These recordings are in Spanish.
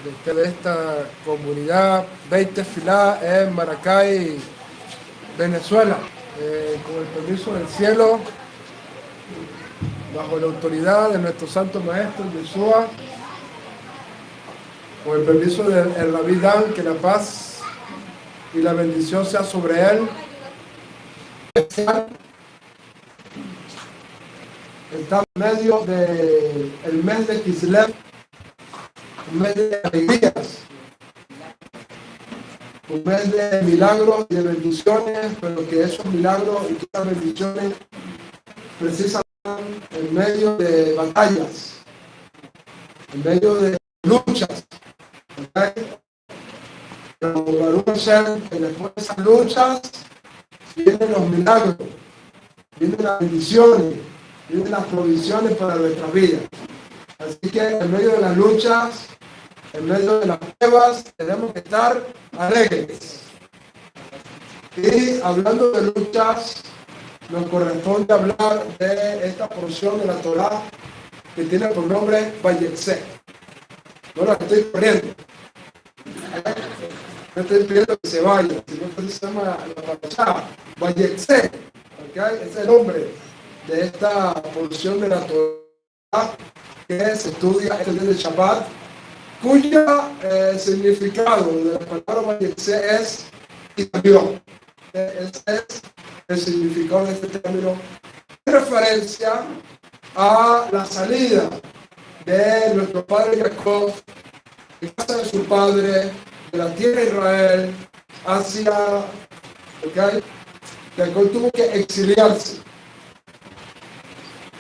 de esta comunidad Beit Tefilá en Maracay, Venezuela. Con el permiso del cielo, bajo la autoridad de nuestro santo maestro Yeshua, con el permiso del Rabí Dan, que la paz y la bendición sea sobre él. Está en medio del mes de Kislev, un mes de alegrías, un mes de milagros y de bendiciones, pero que esos milagros y esas bendiciones precisamente en medio de batallas, en medio de luchas, ¿okay? Pero Baruch Hashem, que después de esas luchas vienen los milagros, vienen las bendiciones, vienen las provisiones para nuestras vidas. Así que en medio de las luchas, en medio de las pruebas, tenemos que estar alegres. Y hablando de luchas, nos corresponde hablar de esta porción de la Torá que tiene por nombre Vayetze. No la estoy corriendo. No estoy pidiendo que se vaya, sino que se llama la Parashá, Vayetze. ¿Okay? Es el nombre de esta porción de la Torá que se estudia este día de Shabbat, cuya significado de la palabra Vayetze es y cambió. Ese es el significado de este término, en referencia a la salida de nuestro padre Jacob de casa de su padre, de la tierra de Israel, hacia, ¿okay? Jacob tuvo que exiliarse,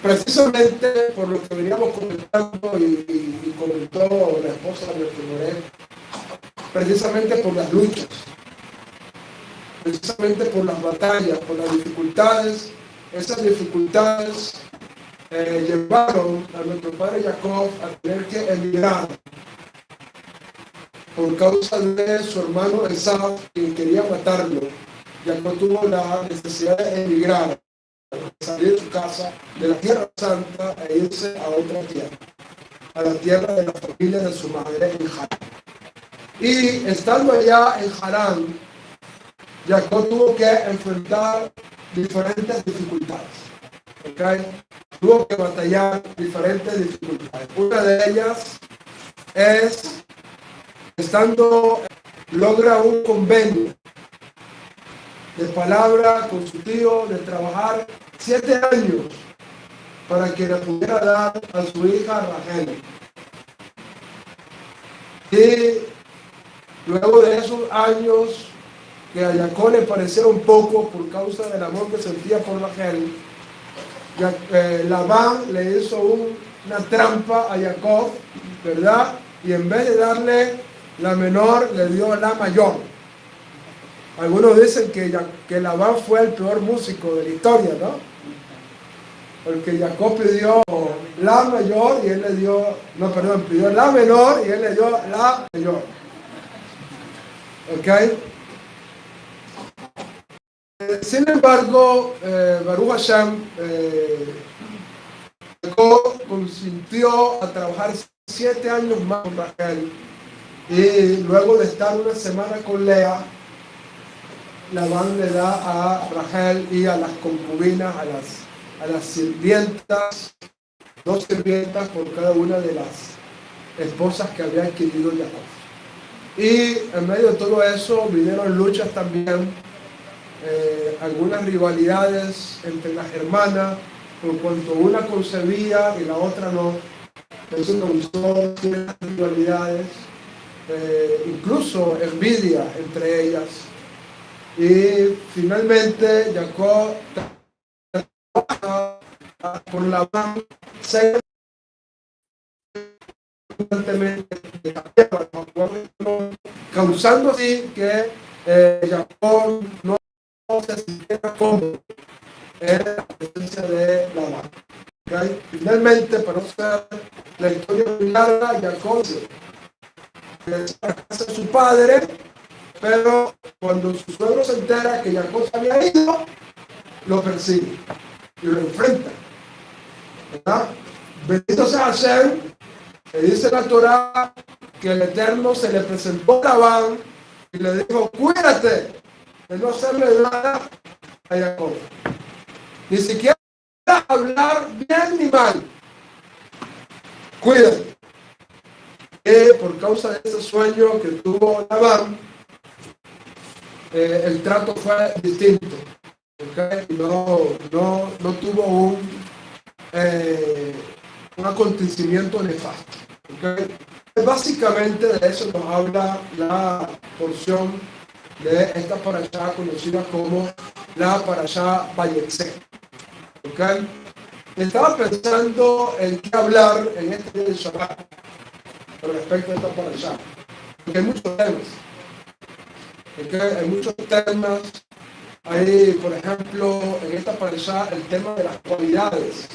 precisamente por lo que veníamos comentando y comentó la esposa de nuestro Moré, precisamente por las luchas, precisamente por las batallas, por las dificultades. Esas dificultades llevaron a nuestro padre Jacob a tener que emigrar por causa de su hermano Esaú, quien quería matarlo. Jacob tuvo la necesidad de emigrar, de salir de su casa, de la tierra santa, e irse a otra tierra, a la tierra de la familia de su madre en Harán. Y estando allá en Harán, Jacob tuvo que enfrentar diferentes dificultades. ¿Okay? Tuvo que batallar diferentes dificultades. Una de ellas es, logra un convenio de palabra con su tío de trabajar 7 años para que le pudiera dar a su hija Rachel. Y luego de esos años, que a Jacob le parecieron poco por causa del amor que sentía por Rachel, Labán le hizo una trampa a Jacob, ¿verdad? Y en vez de darle la menor, le dio la mayor. Algunos dicen que Labán fue el peor músico de la historia, ¿no? Porque Jacob pidió la mayor y él le dio, no, perdón, pidió la menor y él le dio la mayor. ¿Ok? Sin embargo, Baruch Hashem, Jacob consintió a trabajar 7 años más con Rachel, y luego de estar una semana con Lea, Labán le da a Rachel y a las concubinas, a las sirvientas, 2 sirvientas por cada una de las esposas que había adquirido Jacob. Y en medio de todo eso vinieron luchas también, algunas rivalidades entre las hermanas, por cuanto una concebía y la otra no. Eso causó ciertas rivalidades, incluso envidia entre ellas. Y finalmente Jacob por Labán causando así que Jacob no se sintiera cómodo en la presencia de Labán. ¿Okay? Finalmente, para no ser la historia muy larga, Jacob regresa a casa de su padre, pero cuando su suegro se entera que Jacob se había ido, lo persigue y lo enfrenta, ¿verdad? Bendito sea Hashem, que dice la Torá que el Eterno se le presentó a Labán y le dijo, cuídate de no hacerle nada a Jacob. Ni siquiera hablar bien ni mal. Cuídate. Que por causa de ese sueño que tuvo Labán, el trato fue distinto. ¿Okay? No tuvo un acontecimiento nefasto. ¿Okay? Básicamente de eso nos habla la porción de esta parashá conocida como la parashá Vayetze. ¿Okay? Estaba pensando en qué hablar en este día de Shabbat con respecto a esta parashá, porque hay muchos temas. ¿Okay? Hay muchos temas. Hay, por ejemplo, en esta parashá el tema de las cualidades,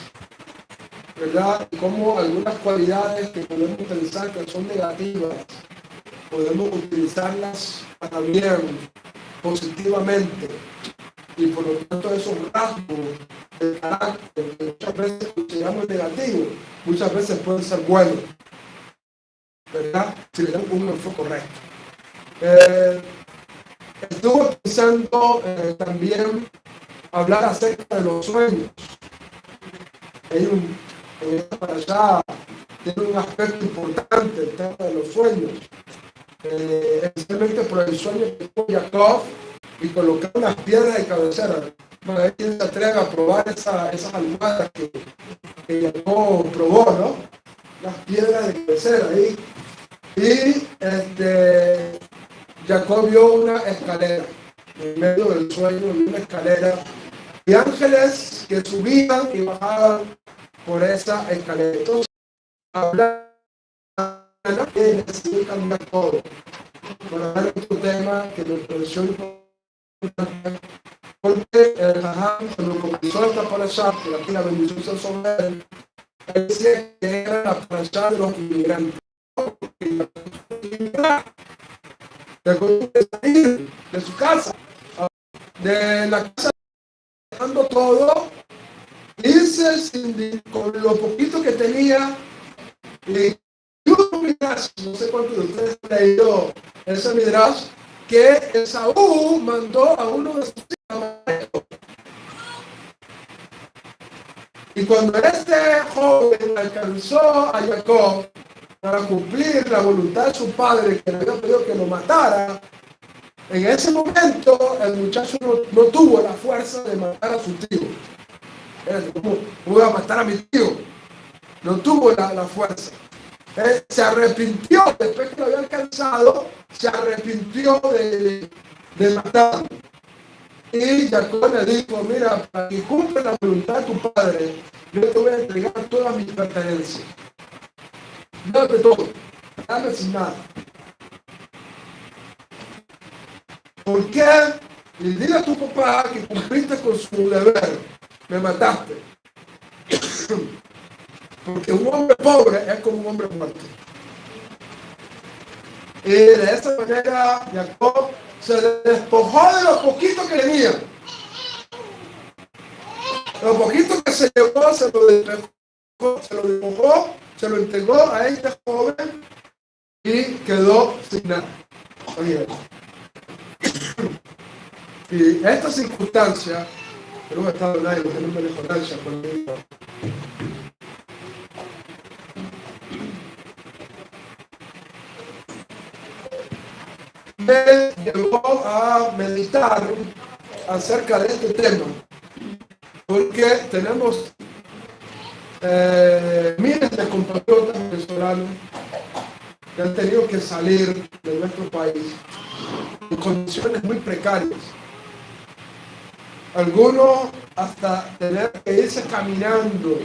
¿verdad? Cómo algunas cualidades que podemos utilizar que son negativas, podemos utilizarlas para bien, positivamente, y por lo tanto esos rasgos de carácter que muchas veces consideramos negativos, muchas veces pueden ser buenos, ¿verdad? Si le damos un enfoque correcto. Estuve pensando también hablar acerca de los sueños. En esta parashá tiene un aspecto importante el tema de los sueños, especialmente por el sueño que tuvo Jacob y colocar unas piedras de cabecera. Bueno, hay quien se atreve a probar esas almohadas que Jacob probó, ¿no? Las piedras de cabecera ahí. Y Jacob vio una escalera, en medio del sueño, vio una escalera y ángeles que subían y bajaban por esa escalera. Entonces, hablar que necesita cambiar todo. Para dar otro tema que me pareció importante, porque el Jajam, cuando comenzó esta parashá, que aquí la bendición sea sobre él decía que era la parashá de los inmigrantes. De salir de su casa, de la casa, dejando todo, irse con lo poquito que tenía. Y no sé cuántos de ustedes han leído ese midrash, que Esaú mandó a uno de sus hijos. Y cuando este joven alcanzó a Jacob para cumplir la voluntad de su padre, que le había pedido que lo matara, en ese momento el muchacho no tuvo la fuerza de matar a su tío. ¿Cómo voy a matar a mi tío? No tuvo la fuerza. Se arrepintió, después que lo había alcanzado, se arrepintió de matarlo. Y Jacob le dijo, mira, para que cumpla la voluntad de tu padre, yo te voy a entregar todas mis pertenencias. Dame todo, dame sin nada. ¿Por qué? Y dile a tu papá que cumpliste con su deber, me mataste. Porque un hombre pobre es como un hombre muerto. Y de esa manera Jacob se despojó de lo poquito que tenía. Lo poquito que se llevó, se lo despojó, se lo entregó a este joven y quedó sin nada. Y esta circunstancia, pero no he estado en aire, no me recordancia conmigo. Me llevó a meditar acerca de este tema, porque tenemos miles de compatriotas venezolanos que han tenido que salir de nuestro país en condiciones muy precarias. Algunos hasta tener que irse caminando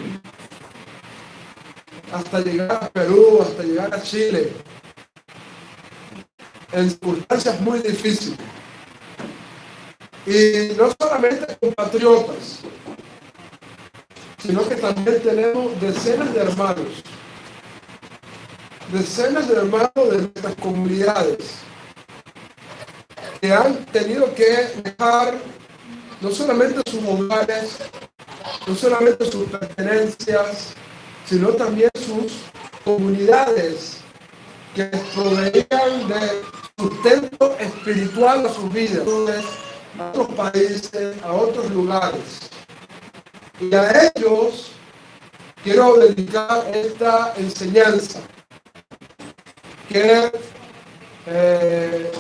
hasta llegar a Perú, hasta llegar a Chile, en circunstancias muy difíciles. Y no solamente compatriotas, sino que también tenemos decenas de hermanos de nuestras comunidades que han tenido que dejar no solamente sus hogares, no solamente sus pertenencias, sino también sus comunidades que proveían de sustento espiritual a sus vidas, a otros países, a otros lugares. Y a ellos quiero dedicar esta enseñanza, que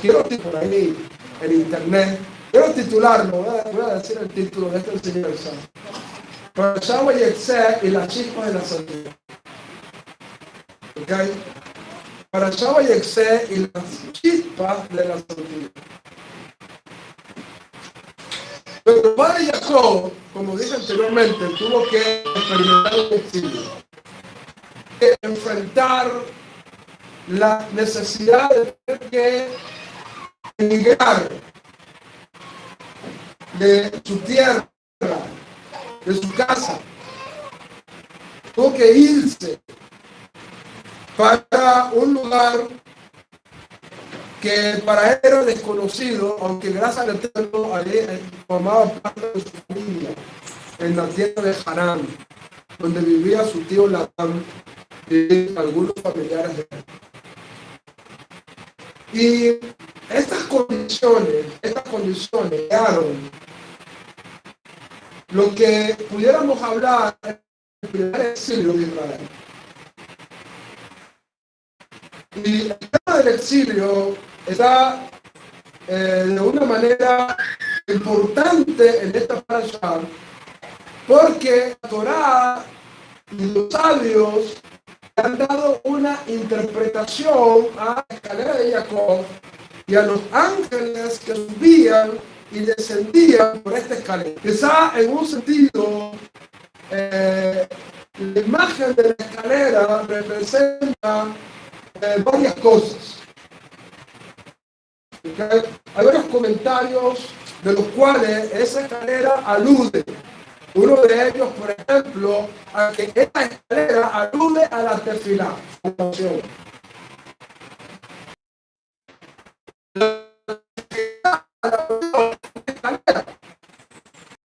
quiero titular ahí en internet, quiero titularlo, voy a decir el título de esta enseñanza: Parashá Vayetze y las chispas de la santidad. ¿Ok? Parashá Vayetze y las chispas de la santidad. Pero el padre Jacob, como dije anteriormente, tuvo que experimentar un exilio, que enfrentar la necesidad de tener que emigrar de su tierra, de su casa. Tuvo que irse para un lugar que para él era desconocido, aunque gracias al Eterno formaba parte de su familia en la tierra de Harán, donde vivía su tío Labán y algunos familiares de él. Y estas condiciones crearon lo que pudiéramos hablar en el primer exilio de Israel. Y el tema del exilio está de una manera importante en esta parashá, porque la Torá y los sabios han dado una interpretación a la escalera de Jacob y a los ángeles que subían y descendían por esta escalera. Quizá en un sentido, la imagen de la escalera representa varias cosas. ¿Okay? Hay varios comentarios de los cuales esa escalera alude. Uno de ellos, por ejemplo, a que esta escalera alude a la tefilá.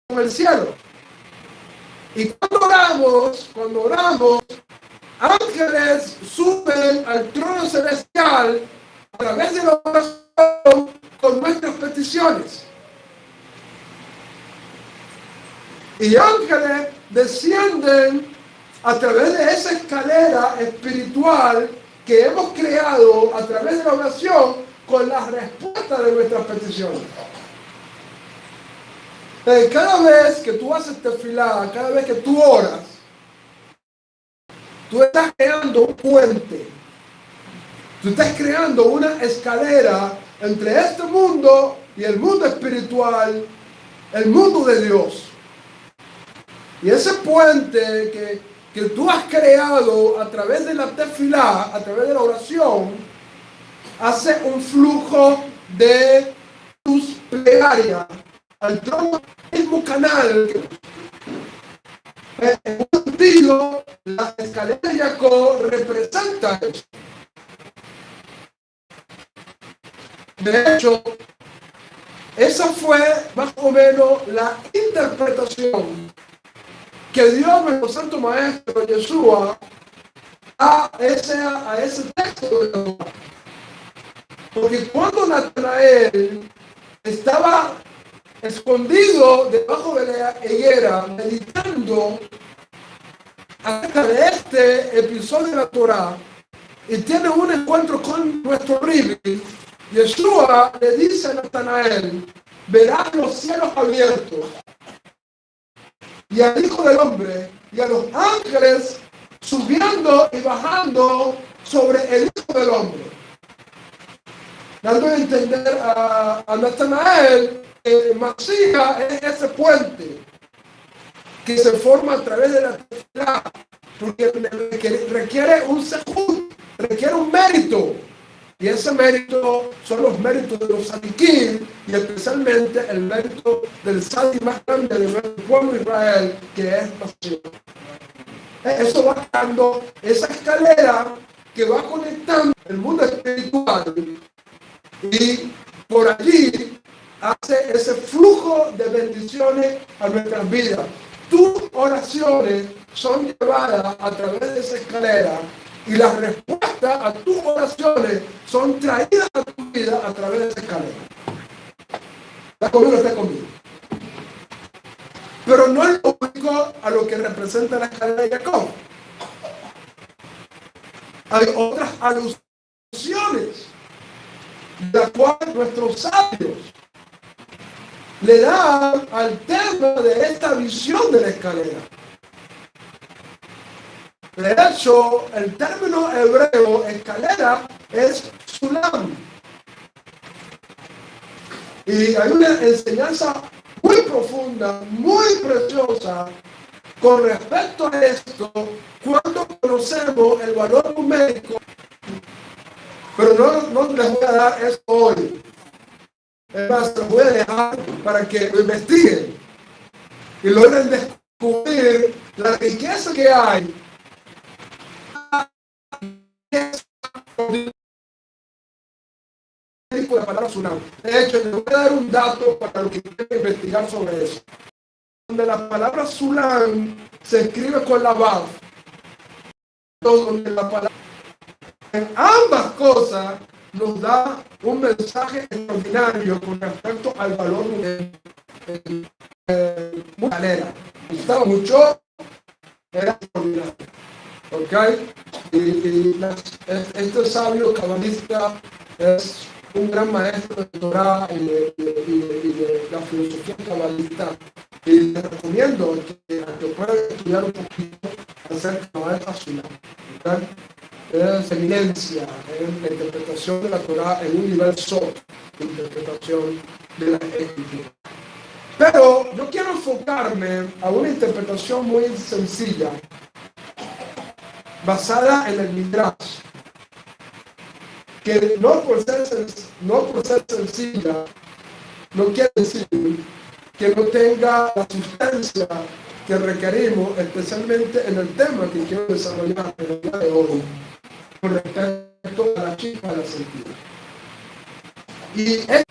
Con el cielo. Y cuando oramos, ángeles suben al trono celestial a través de la oración con nuestras peticiones. Y ángeles descienden a través de esa escalera espiritual que hemos creado a través de la oración con la respuesta de nuestras peticiones. Cada vez que tú haces tefilá, cada vez que tú oras, tú estás creando un puente. Tú estás creando una escalera entre este mundo y el mundo espiritual, el mundo de Dios. Y ese puente que tú has creado a través de la tefilá, a través de la oración, hace un flujo de tus plegarias al trono, mismo canal. En un sentido, la escalera de Jacob representa eso. De hecho, esa fue más o menos la interpretación que dio nuestro santo maestro Yeshua a ese texto de Torá. Porque cuando Natanael estaba escondido debajo de la higuera, meditando acerca de este episodio de la Torá, y tiene un encuentro con nuestro Rabbi, Yeshua le dice a Natanael: verás los cielos abiertos y al Hijo del Hombre y a los ángeles subiendo y bajando sobre el Hijo del Hombre, dando a entender a Natanael que Mashiach es ese puente que se forma a través de la tefilá, porque requiere un sehut, requiere un mérito, y ese mérito son los méritos de los tzadikim, y especialmente el mérito del tzadik más grande de nuestro pueblo Israel, que es Mashiach. Eso va dando esa escalera que va conectando el mundo espiritual, y por allí hace ese flujo de bendiciones a nuestras vidas. Tus oraciones son llevadas a través de esa escalera y las respuestas respuesta a tus oraciones son traídas a tu vida a través de esa escalera. ¿Está conmigo? ¿Está conmigo? Pero no es lo único a lo que representa la escalera de Jacob. Hay otras alusiones, de las cuales nuestros sabios le dan al tema de esta visión de la escalera. De hecho, el término hebreo escalera es sulam. Y hay una enseñanza muy profunda, muy preciosa con respecto a esto cuando conocemos el valor numérico. Pero no les voy a dar eso hoy. Es más, los voy a dejar para que lo investiguen y logren descubrir la riqueza que hay de la palabra tsunami. De hecho, les voy a dar un dato para los que quieren investigar sobre eso. Donde la palabra tsunami se escribe con la vav, donde la palabra en ambas cosas nos da un mensaje extraordinario con respecto al valor de manera. Estaba mucho, era extraordinario. ¿Ok? Este sabio cabalista es un gran maestro de Torah y de la filosofía cabalista. Y les recomiendo que puedan estudiar un poquito acerca de esta ciudad. ¿Okay? Es eminencia en la interpretación de la Torah en un nivel solo de interpretación de la Escritura. Pero yo quiero enfocarme a una interpretación muy sencilla, basada en el Midrash, que no por ser sencilla, no quiere decir que no tenga la sustancia que requerimos, especialmente en el tema que quiero desarrollar en el día de hoy, con respecto a la chispa de la sentida. Y este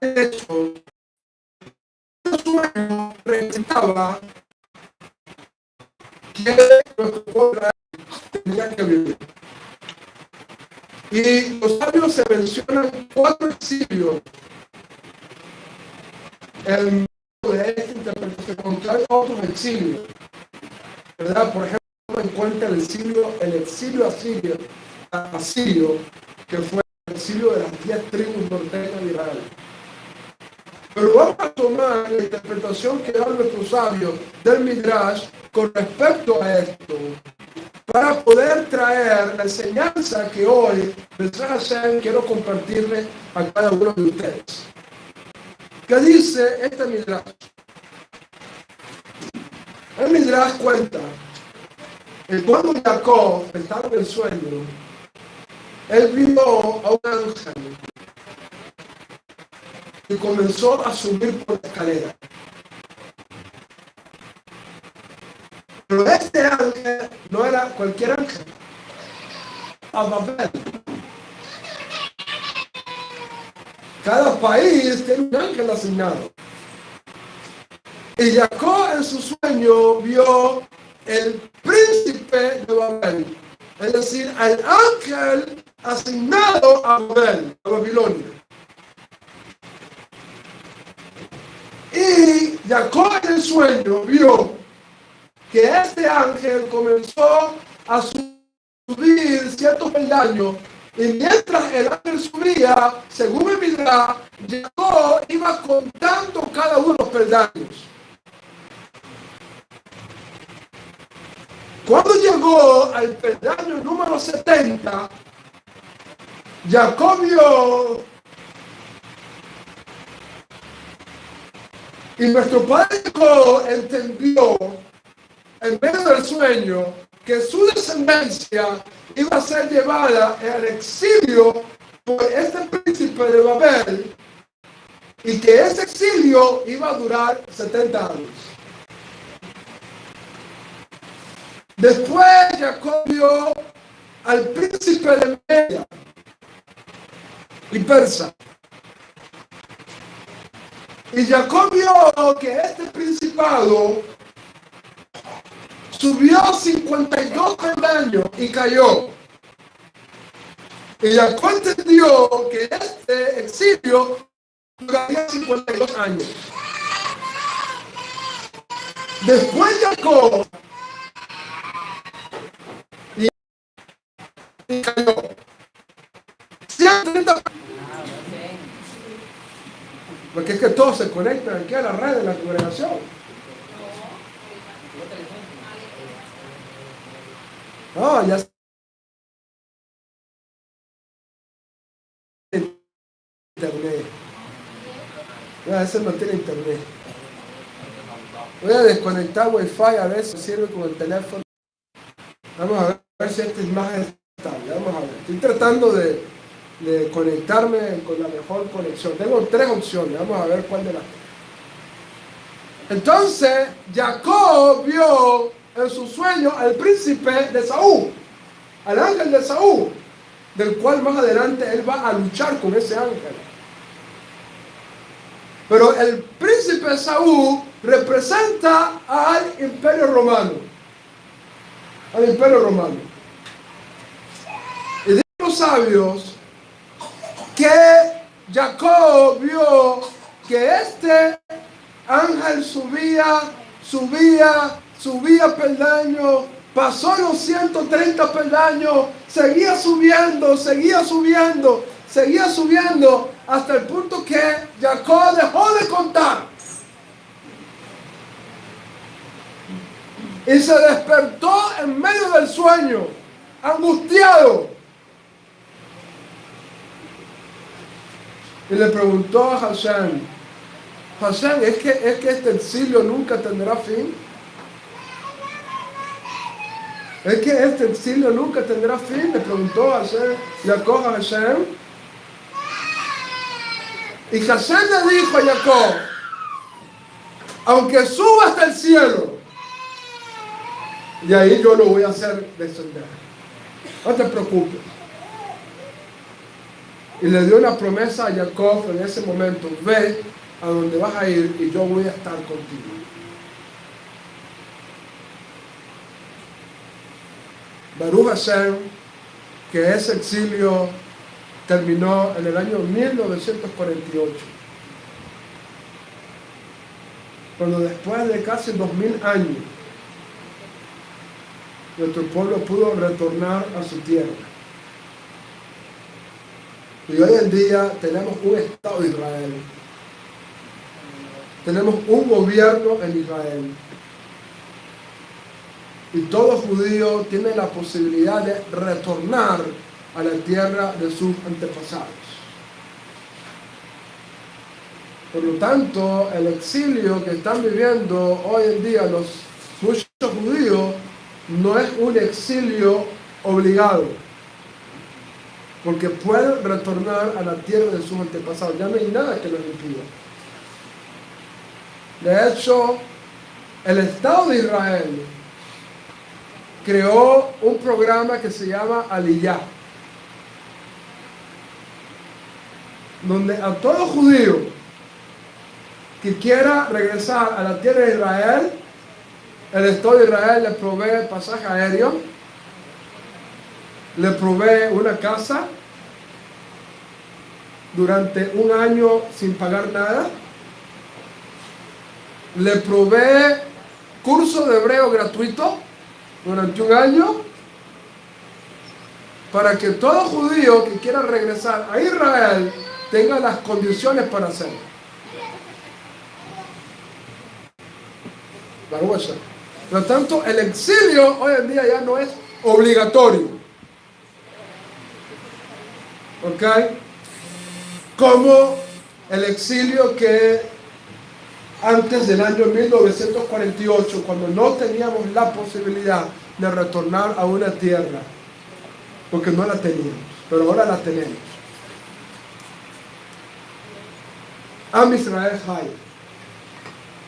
hecho, el sueño representaba que nuestro pueblo tenía que vivir. Y los sabios se mencionan 4 exilios en de esta interpretación, porque hay otros exilios, ¿verdad? Por ejemplo, encuentra el exilio asirio, que fue el exilio de las 10 tribus norteñas de Israel. Pero vamos a tomar la interpretación que dan nuestros sabios del Midrash con respecto a esto, para poder traer la enseñanza que hoy, quiero compartirle a cada uno de ustedes. ¿Qué dice este Midrash? El Midrash cuenta que cuando Jacob estaba en el sueño, él vio a un ángel y comenzó a subir por la escalera. Pero este ángel no era cualquier ángel. Ababel. Cada país tiene un ángel asignado. Y Jacob en su sueño vio el príncipe de Babel, es decir, al ángel asignado a Babel, a Babilonia. Y Jacob en el sueño vio que este ángel comenzó a subir ciertos peldaños, y mientras el ángel subía, según el Midrash, Jacob iba contando cada uno de los peldaños. Cuando llegó al peldaño número 70, Jacob vio, y nuestro padre Jacob entendió en medio del sueño que su descendencia iba a ser llevada al exilio por este príncipe de Babel, y que ese exilio iba a durar 70 años. Después Jacob vio al príncipe de Media y Persa. Y Jacob vio que este principado, subió 52 peldaños y cayó. Y Jacob entendió que este exilio duraría 52 años. Después Jacob y cayó. 130. Porque es que todos se conectan aquí a la red de la congregación. No, ya internet. A veces no tiene internet. Voy a desconectar Wi-Fi a ver si sirve con el teléfono. Vamos a ver si esta imagen es estable. Vamos a ver. Estoy tratando de conectarme con la mejor conexión. Tengo 3 opciones. Vamos a ver cuál de las. Entonces, Jacob vio en su sueño al príncipe de Saúl, al ángel de Saúl, del cual más adelante él va a luchar con ese ángel. Pero el príncipe de Saúl representa al imperio romano. Al imperio romano. Y dicen los sabios que Jacob vio que este ángel subía peldaños, pasó los 130 peldaños, seguía subiendo, hasta el punto que Jacob dejó de contar. Y se despertó en medio del sueño, angustiado. Y le preguntó a Hashem, ¿es que este exilio nunca tendrá fin? ¿Es que este exilio nunca tendrá fin? Le preguntó a Hashem, Jacob a Hashem. Y Hashem le dijo a Jacob, aunque suba hasta el cielo, y ahí yo lo voy a hacer descender. No te preocupes. Y le dio una promesa a Jacob en ese momento, ve a donde vas a ir y yo voy a estar contigo. Baruch Hashem, que ese exilio terminó en el año 1948. Cuando después de casi 2000 años, nuestro pueblo pudo retornar a su tierra. Y hoy en día tenemos un Estado de Israel. Tenemos un gobierno en Israel. Y todo judío tiene la posibilidad de retornar a la tierra de sus antepasados. Por lo tanto, el exilio que están viviendo hoy en día muchos judíos no es un exilio obligado, porque pueden retornar a la tierra de sus antepasados. Ya no hay nada que los impida. De hecho, el Estado de Israel creó un programa que se llama Aliyah, donde a todo judío que quiera regresar a la tierra de Israel, el Estado de Israel le provee pasaje aéreo, le provee una casa durante un año sin pagar nada, le provee curso de hebreo gratuito durante un año, para que todo judío que quiera regresar a Israel tenga las condiciones para hacerlo. Por lo tanto, el exilio hoy en día ya no es obligatorio. ¿Ok? Como el exilio que antes del año 1948, cuando no teníamos la posibilidad de retornar a una tierra, porque no la teníamos, pero ahora la tenemos. Am Israel Hay.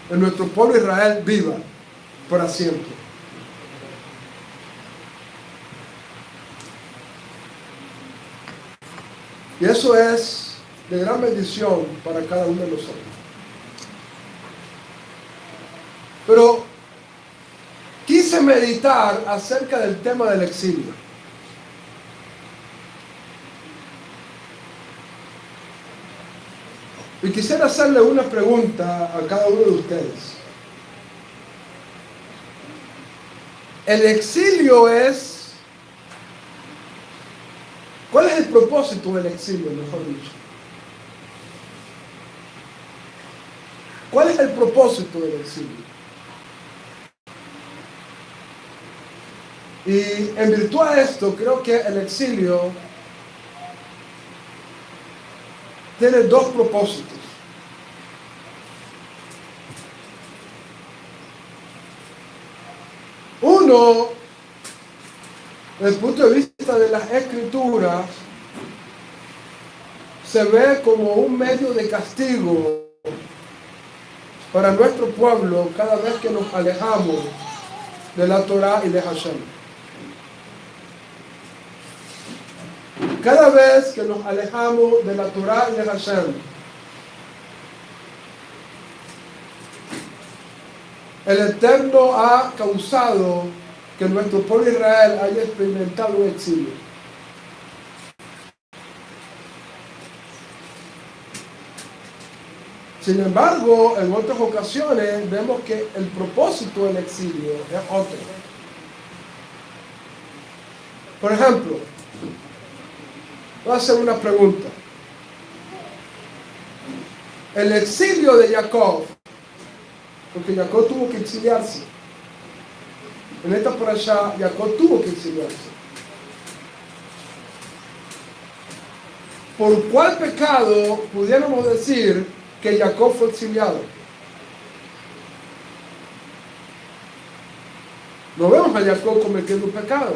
En nuestro pueblo Israel viva para siempre. Y eso es de gran bendición para cada uno de nosotros. Pero quise meditar acerca del tema del exilio. Y quisiera hacerle una pregunta a cada uno de ustedes. El exilio es... ¿Cuál es el propósito del exilio, mejor dicho? ¿Cuál es el propósito del exilio? Y en virtud de esto, creo que el exilio tiene dos propósitos. Uno, desde el punto de vista de las Escrituras, se ve como un medio de castigo para nuestro pueblo cada vez que nos alejamos de la Torá y de Hashem. Cada vez que nos alejamos de la Torá y de Hashem, el Eterno ha causado que nuestro pueblo Israel haya experimentado un exilio. Sin embargo, en otras ocasiones vemos que el propósito del exilio es otro. Por ejemplo, voy a hacer una pregunta. El exilio de Jacob, porque Jacob tuvo que exiliarse. En esta parashá, Jacob tuvo que exiliarse. ¿Por cuál pecado pudiéramos decir que Jacob fue exiliado? No vemos a Jacob cometiendo un pecado.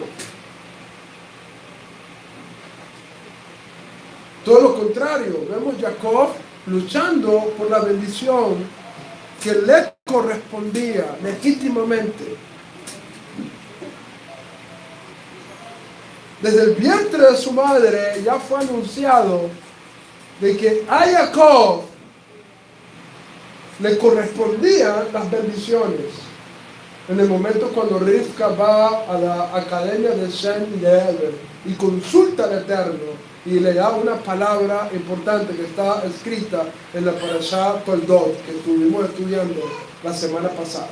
Todo lo contrario, vemos a Jacob luchando por la bendición que le correspondía legítimamente. Desde el vientre de su madre ya fue anunciado de que a Jacob le correspondían las bendiciones. En el momento cuando Rivka va a la academia de Shem y de Eber y consulta al Eterno y le da una palabra importante que está escrita en la parashá Toldot que estuvimos estudiando la semana pasada.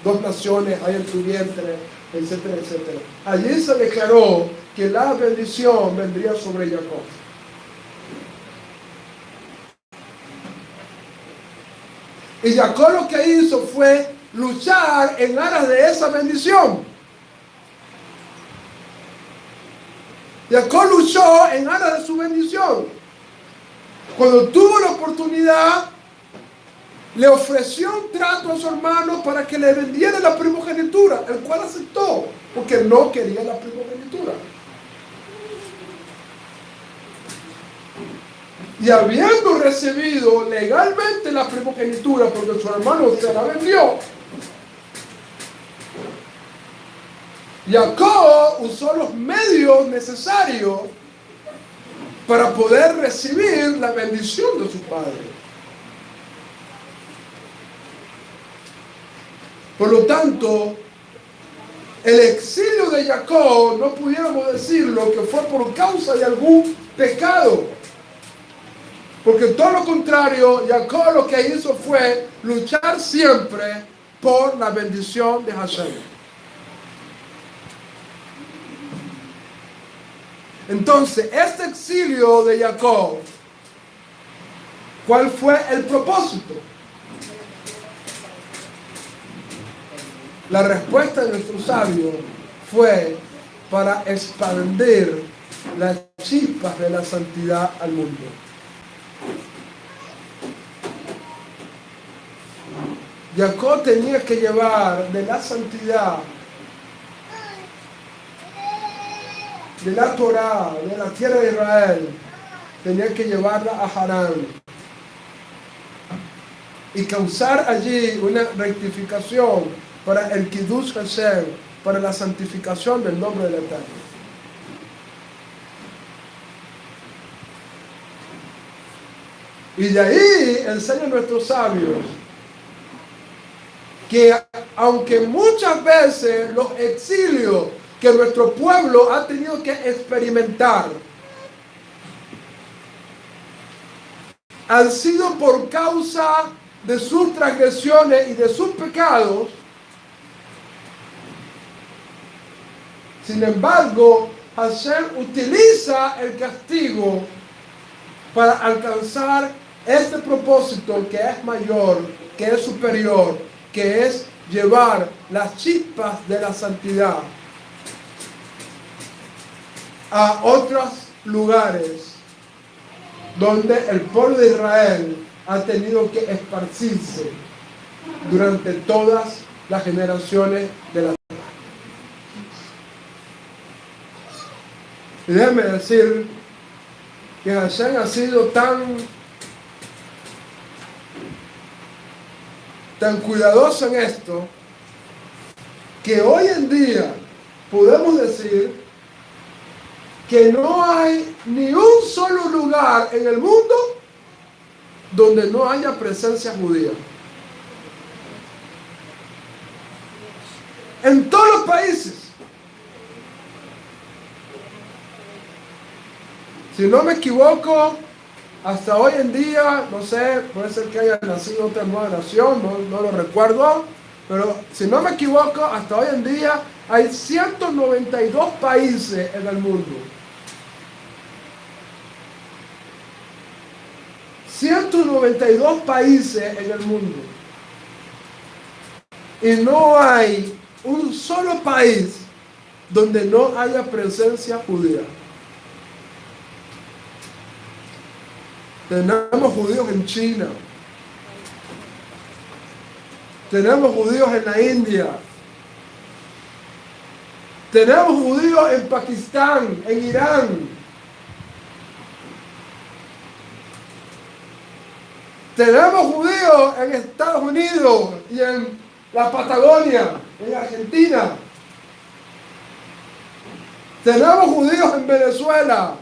2 naciones hay en tu vientre, etcétera, etcétera. Allí se declaró que la bendición vendría sobre Jacob. Y Jacob lo que hizo fue luchar en aras de esa bendición. Jacob luchó en aras de su bendición. Cuando tuvo la oportunidad, le ofreció un trato a su hermano para que le vendiera la primogenitura, el cual aceptó, porque no quería la primogenitura. Y habiendo recibido legalmente la primogenitura, porque su hermano se la vendió, Jacob usó los medios necesarios para poder recibir la bendición de su padre. Por lo tanto, el exilio de Jacob no pudiéramos decirlo que fue por causa de algún pecado. Porque todo lo contrario, Jacob lo que hizo fue luchar siempre por la bendición de Hashem. Entonces, este exilio de Jacob, ¿cuál fue el propósito? La respuesta de nuestro sabio fue para expandir las chispas de la santidad al mundo. Jacob tenía que llevar de la santidad, de la Torá, de la tierra de Israel, tenía que llevarla a Harán y causar allí una rectificación para el Kiddush Hashem, para la santificación del nombre del Eterno. Y de ahí enseñan nuestros sabios que aunque muchas veces los exilios que nuestro pueblo ha tenido que experimentar han sido por causa de sus transgresiones y de sus pecados, sin embargo, Hashem utiliza el castigo para alcanzar este propósito que es mayor, que es superior, que es llevar las chispas de la santidad a otros lugares donde el pueblo de Israel ha tenido que esparcirse durante todas las generaciones de la tierra. Y déjenme decir que Hashem ha sido tan cuidadoso en esto, que hoy en día podemos decir que no hay ni un solo lugar en el mundo donde no haya presencia judía. En todos los países. Si no me equivoco, hasta hoy en día, no sé, puede ser que haya nacido otra nueva nación, no lo recuerdo, pero si no me equivoco, hasta hoy en día hay 192 países en el mundo. 192 países en el mundo. Y no hay un solo país donde no haya presencia judía. Tenemos judíos en China. Tenemos judíos en la India. Tenemos judíos en Pakistán, en Irán. Tenemos judíos en Estados Unidos y en la Patagonia, en Argentina. Tenemos judíos en Venezuela.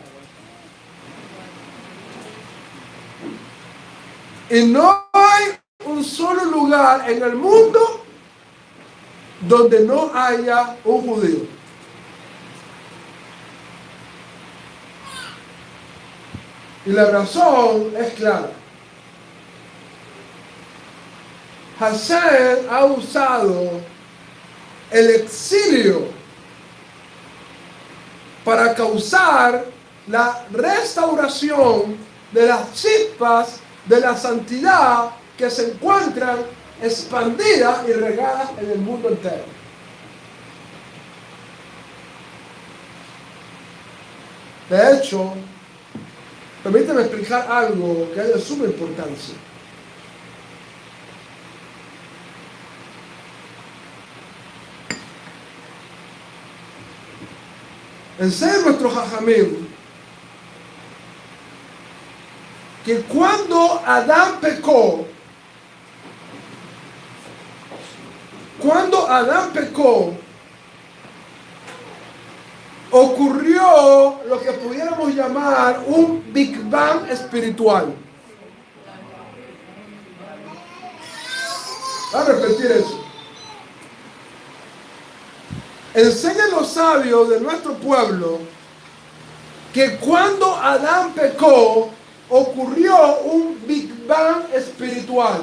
Y no hay un solo lugar en el mundo donde no haya un judío. Y la razón es clara. Hashem ha usado el exilio para causar la restauración de las chispas de la santidad que se encuentran expandidas y regadas en el mundo entero. De hecho, permíteme explicar algo que es de suma importancia. Enseña nuestro Jajamim que cuando Adán pecó, ocurrió lo que pudiéramos llamar un Big Bang espiritual. Voy a repetir eso. Enseñan los sabios de nuestro pueblo que cuando Adán pecó, ocurrió un Big Bang espiritual.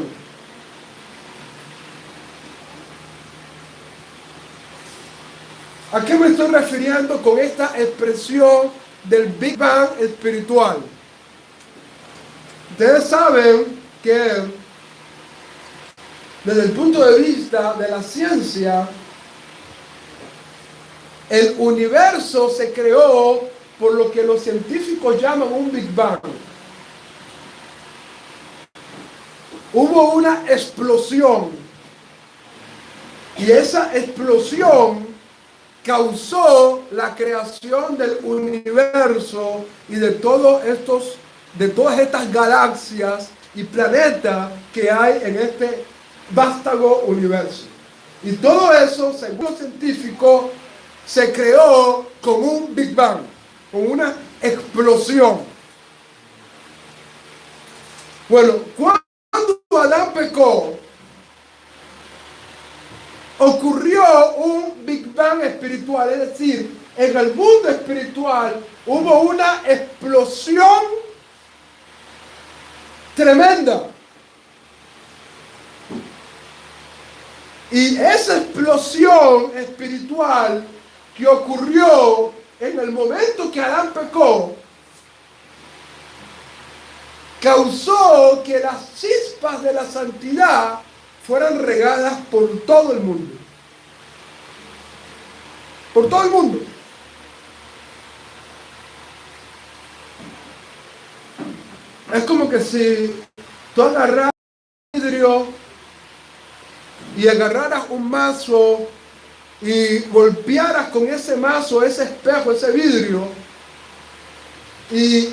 ¿A qué me estoy refiriendo con esta expresión del Big Bang espiritual? Ustedes saben que desde el punto de vista de la ciencia, el universo se creó por lo que los científicos llaman un Big Bang. Hubo una explosión y esa explosión causó la creación del universo y de todas estas galaxias y planetas que hay en este vástago universo. Y todo eso, según los científicos, se creó con un Big Bang, con una explosión. Bueno, cuando Adán pecó, ocurrió un Big Bang espiritual, es decir, en el mundo espiritual hubo una explosión tremenda. Y esa explosión espiritual que ocurrió en el momento que Adán pecó, causó que las chispas de la santidad fueran regadas por todo el mundo. Por todo el mundo. Es como que si tú agarraras vidrio y agarraras un mazo y golpearas con ese mazo, ese espejo, ese vidrio, y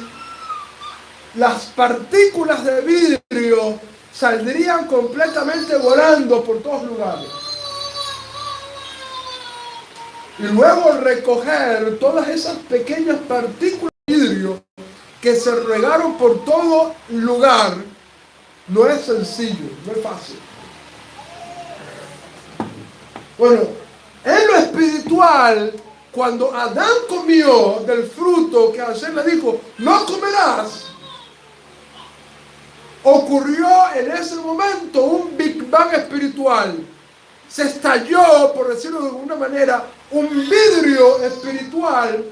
las partículas de vidrio saldrían completamente volando por todos lugares. Y luego recoger todas esas pequeñas partículas de vidrio que se regaron por todo lugar, no es sencillo, no es fácil. Bueno, en lo espiritual, cuando Adán comió del fruto que Hashem le dijo, no comerás, ocurrió en ese momento un Big Bang espiritual. Se estalló, por decirlo de alguna manera, un vidrio espiritual,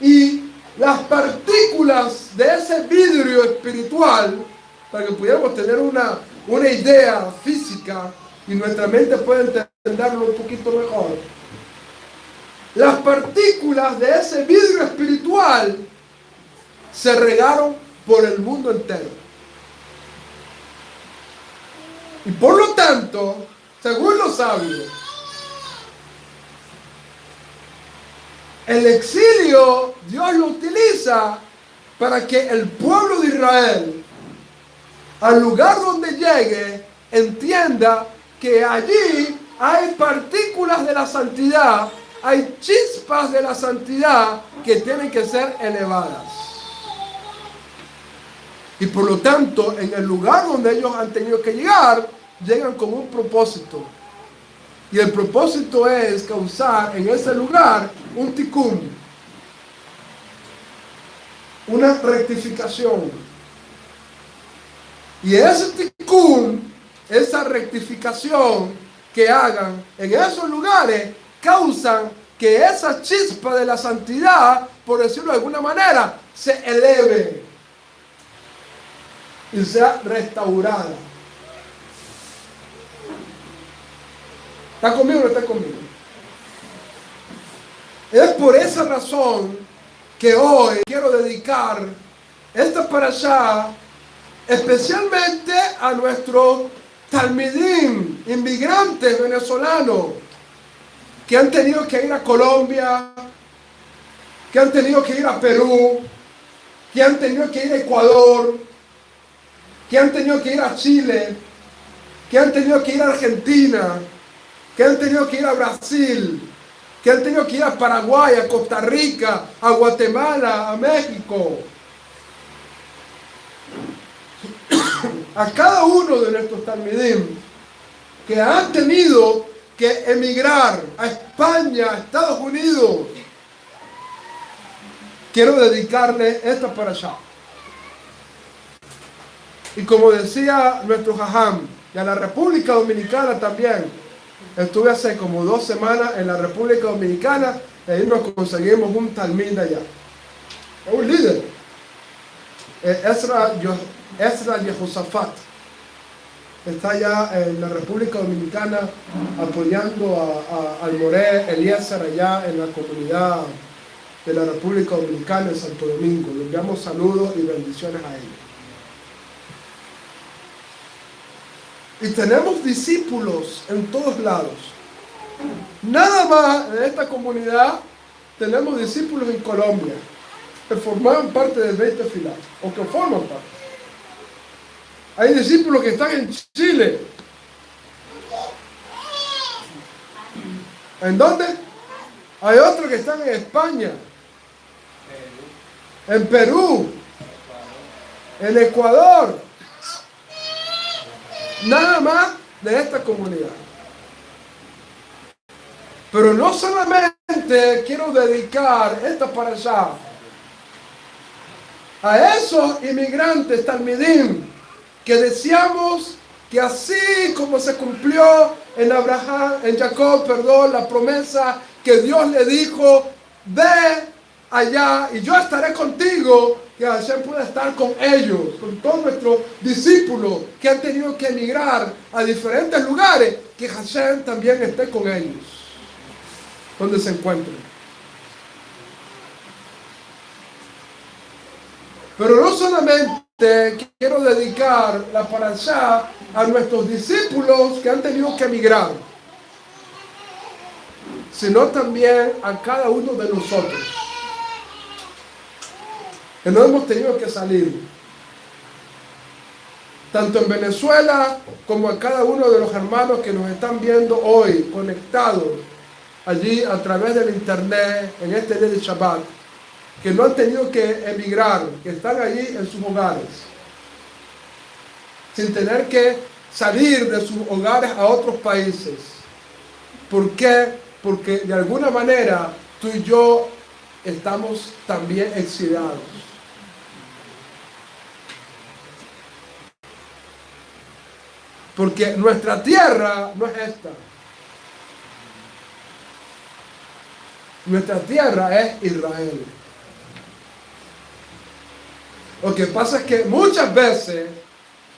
y las partículas de ese vidrio espiritual, para que pudiéramos tener una idea física y nuestra mente pueda entenderlo un poquito mejor, las partículas de ese vidrio espiritual se regaron por el mundo entero. Y por lo tanto, según los sabios, el exilio Dios lo utiliza para que el pueblo de Israel, al lugar donde llegue, entienda que allí hay partículas de la santidad, hay chispas de la santidad que tienen que ser elevadas. Y por lo tanto, en el lugar donde ellos han tenido que llegar, llegan con un propósito. Y el propósito es causar en ese lugar un tikkun, una rectificación. Y ese tikkun, esa rectificación que hagan en esos lugares, causan que esa chispa de la santidad, por decirlo de alguna manera, se eleve y sea restaurada. ¿Está conmigo o no está conmigo? Es por esa razón que hoy quiero dedicar esta parashá especialmente a nuestros talmidim, inmigrantes venezolanos, que han tenido que ir a Colombia, que han tenido que ir a Perú, que han tenido que ir a Ecuador, que han tenido que ir a Chile, que han tenido que ir a Argentina, que han tenido que ir a Brasil, que han tenido que ir a Paraguay, a Costa Rica, a Guatemala, a México. A cada uno de nuestros talmidim que han tenido que emigrar a España, a Estados Unidos, quiero dedicarle esta parashá. Y como decía nuestro jajam, y a la República Dominicana también. Estuve hace como 2 semanas en la República Dominicana y ahí nos conseguimos un talmid allá. Es un líder. Ezra Yehosafat. Está allá en la República Dominicana apoyando al Moré Eliezer allá en la comunidad de la República Dominicana en Santo Domingo. Le enviamos saludos y bendiciones a ellos. Y tenemos discípulos en todos lados. Nada más en esta comunidad tenemos discípulos en Colombia que formaban parte del Beit Tefilá o que forman parte. Hay discípulos que están en Chile. ¿En dónde? Hay otros que están en España, en Perú, en Ecuador. Nada más de esta comunidad. Pero no solamente quiero dedicar esta parashá a esos inmigrantes talmidim que deseamos que así como se cumplió en Jacob, la promesa que Dios le dijo, ve allá y yo estaré contigo, que Hashem pueda estar con ellos, con todos nuestros discípulos que han tenido que emigrar a diferentes lugares, que Hashem también esté con ellos, donde se encuentren. Pero no solamente quiero dedicar la parashá a nuestros discípulos que han tenido que emigrar, sino también a cada uno de nosotros, que no hemos tenido que salir, tanto en Venezuela como a cada uno de los hermanos que nos están viendo hoy, conectados allí a través del internet, en este día de Shabbat, que no han tenido que emigrar, que están allí en sus hogares, sin tener que salir de sus hogares a otros países. ¿Por qué? Porque de alguna manera tú y yo estamos también exiliados. Porque nuestra tierra no es esta. Nuestra tierra es Israel. Lo que pasa es que muchas veces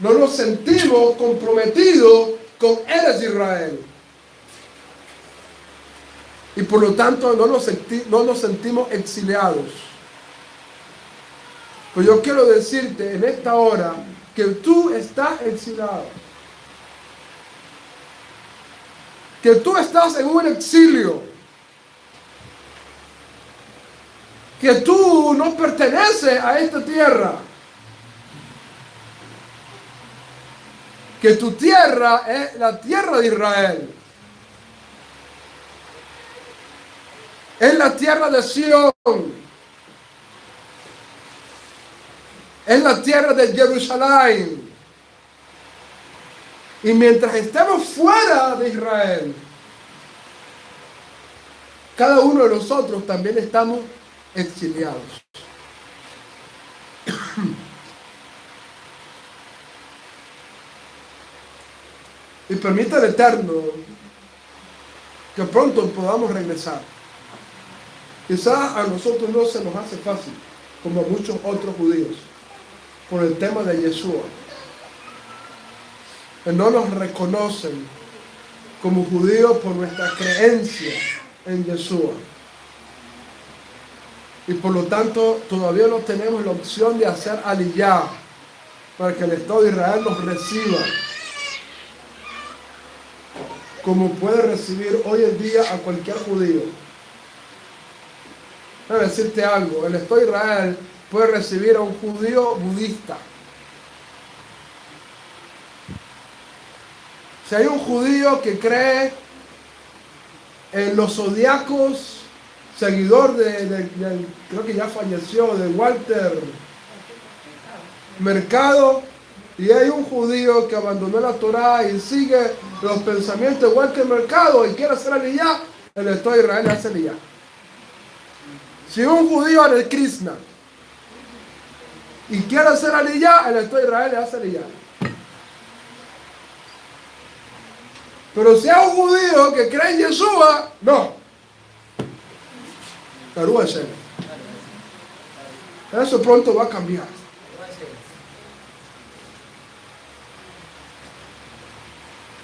no nos sentimos comprometidos con Eres Israel. Y por lo tanto no nos sentimos exiliados. Pues yo quiero decirte en esta hora que tú estás exiliado. Que tú estás en un exilio. Que tú no perteneces a esta tierra. Que tu tierra es la tierra de Israel. Es la tierra de Sion. Es la tierra de Jerusalén. Y mientras estemos fuera de Israel, cada uno de nosotros también estamos exiliados. Y permita el Eterno que pronto podamos regresar. Quizás a nosotros no se nos hace fácil, como a muchos otros judíos, por el tema de Yeshua. Que no nos reconocen como judíos por nuestra creencia en Yeshua. Y por lo tanto todavía no tenemos la opción de hacer aliyá para que el Estado de Israel nos reciba, como puede recibir hoy en día a cualquier judío. Déjame decirte algo, el Estado de Israel puede recibir a un judío budista. Si hay un judío que cree en los zodiacos, seguidor creo que ya falleció, de Walter Mercado, y hay un judío que abandonó la Torá y sigue los pensamientos de Walter Mercado y quiere hacer aliyá, el Estado de Israel hace aliyá. Si un judío es el Krishna y quiere hacer aliyá, el Estado de Israel hace aliyá. Pero si es un judío que cree en Yeshua, no. Eso pronto va a cambiar.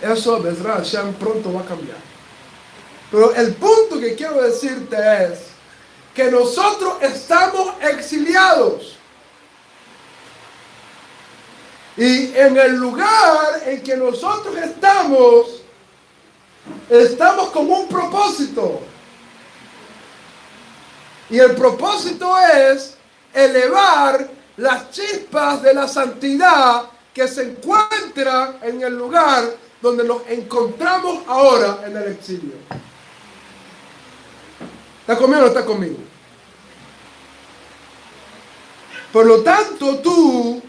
Eso, Bezrat Hashem, pronto va a cambiar. Pero el punto que quiero decirte es que nosotros estamos exiliados. Y en el lugar en que nosotros estamos con un propósito. Y el propósito es elevar las chispas de la santidad que se encuentran en el lugar donde nos encontramos ahora en el exilio. ¿Está conmigo o no está conmigo? Por lo tanto, tú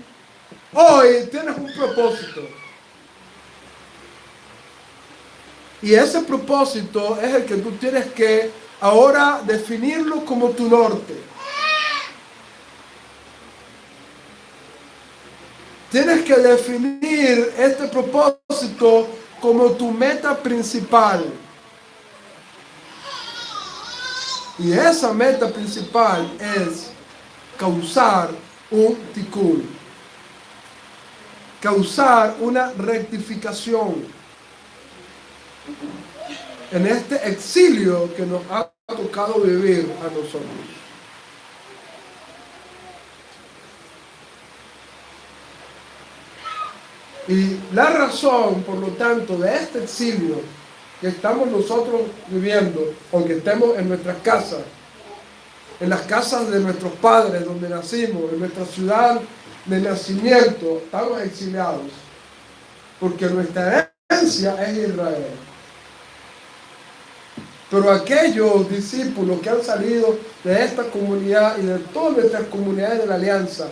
hoy tienes un propósito. Y ese propósito es el que tú tienes que ahora definirlo como tu norte. Tienes que definir este propósito como tu meta principal. Y esa meta principal es causar un tikkun, causar una rectificación en este exilio que nos ha tocado vivir a nosotros. Y la razón, por lo tanto, de este exilio que estamos nosotros viviendo, aunque estemos en nuestras casas, en las casas de nuestros padres donde nacimos, en nuestra ciudad de nacimiento, estamos exiliados, porque nuestra herencia es Israel. Pero aquellos discípulos que han salido de esta comunidad y de todas nuestras comunidades de la alianza,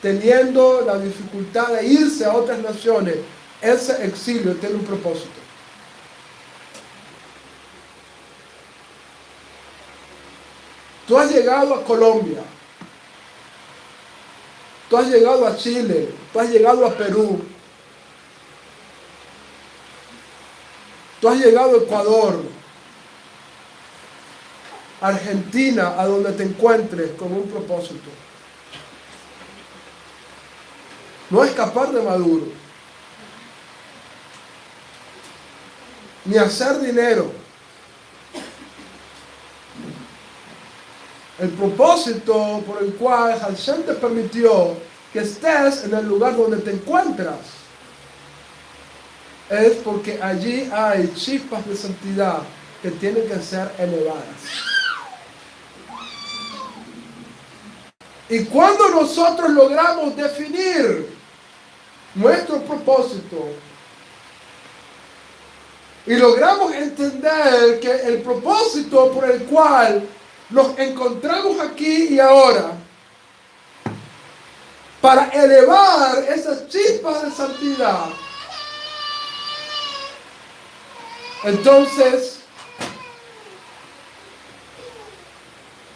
teniendo la dificultad de irse a otras naciones, ese exilio tiene un propósito. Tú has llegado a Colombia, tú has llegado a Chile, tú has llegado a Perú, tú has llegado a Ecuador, Argentina, a donde te encuentres, con un propósito. No escapar de Maduro, ni hacer dinero. El propósito por el cual Hashem te permitió que estés en el lugar donde te encuentras es porque allí hay chispas de santidad que tienen que ser elevadas. Y cuando nosotros logramos definir nuestro propósito y logramos entender que el propósito por el cual nos encontramos aquí y ahora, para elevar esas chispas de santidad, entonces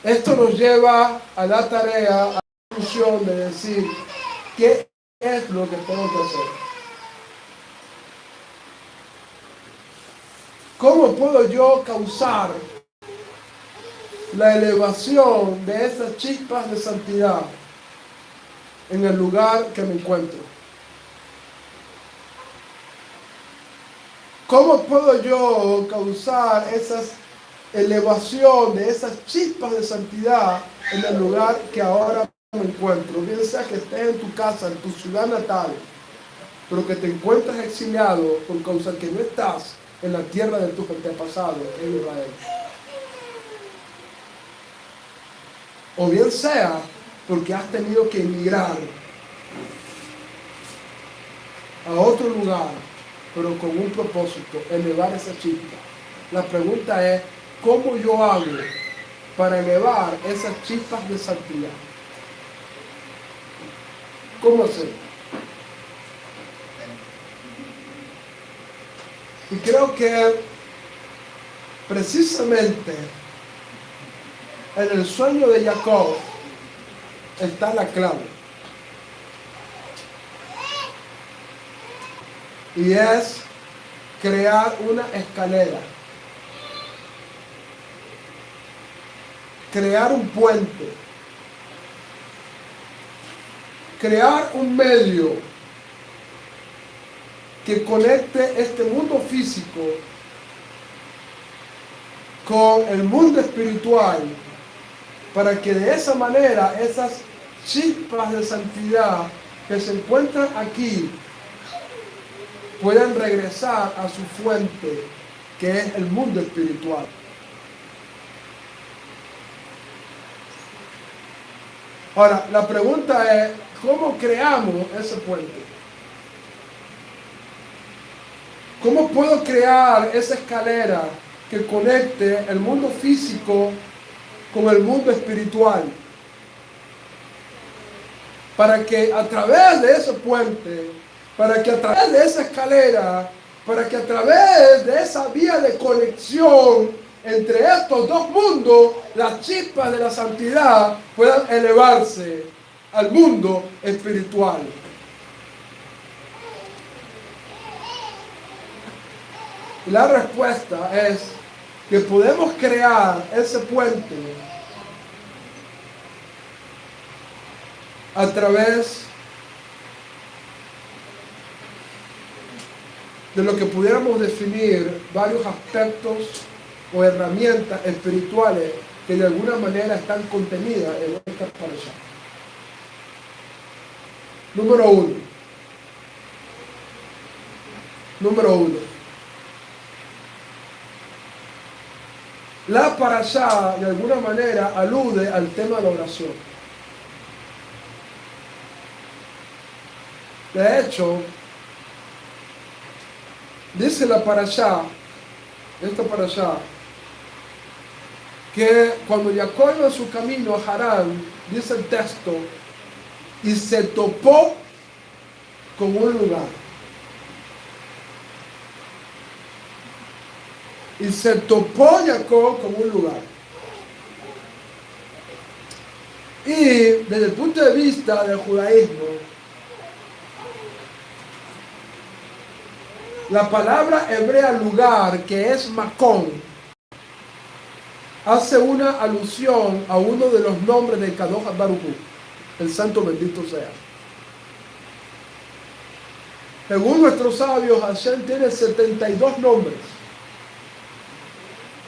esto nos lleva a la tarea, a la función de decir qué es lo que tengo que hacer. ¿Cómo puedo yo causar la elevación de esas chispas de santidad en el lugar que me encuentro? ¿Cómo puedo yo causar esa elevación de esas chispas de santidad en el lugar que ahora me encuentro? Bien sea que estés en tu casa, en tu ciudad natal, pero que te encuentras exiliado por causa que no estás en la tierra de tus antepasados, en Israel. O bien sea porque has tenido que emigrar a otro lugar, pero con un propósito, elevar esa chispa. La pregunta es, ¿cómo yo hago para elevar esas chispas de santidad? ¿Cómo hacer? Y creo que precisamente en el sueño de Jacob está la clave. Y es crear una escalera. Crear un puente. Crear un medio que conecte este mundo físico con el mundo espiritual, para que de esa manera esas chispas de santidad que se encuentran aquí puedan regresar a su fuente, que es el mundo espiritual. Ahora, la pregunta es, ¿cómo creamos ese puente? ¿Cómo puedo crear esa escalera que conecte el mundo físico con el mundo espiritual? Para que a través de ese puente, para que a través de esa escalera para que a través de esa vía de conexión entre estos dos mundos, las chispas de la santidad puedan elevarse al mundo espiritual. Y la respuesta es que podemos crear ese puente a través de lo que pudiéramos definir varios aspectos o herramientas espirituales que de alguna manera están contenidas en esta parasha. Número uno. La parasha de alguna manera alude al tema de la oración. De hecho, dice la parasha, esta parasha, que cuando Jacob iba en su camino a Harán, dice el texto, y se topó con un lugar. Y se topó Jacob con un lugar. Y desde el punto de vista del judaísmo, la palabra hebrea lugar, que es Macón, hace una alusión a uno de los nombres de Kadosh Baruj Hu, el santo bendito sea. Según nuestros sabios, Hashem tiene 72 nombres.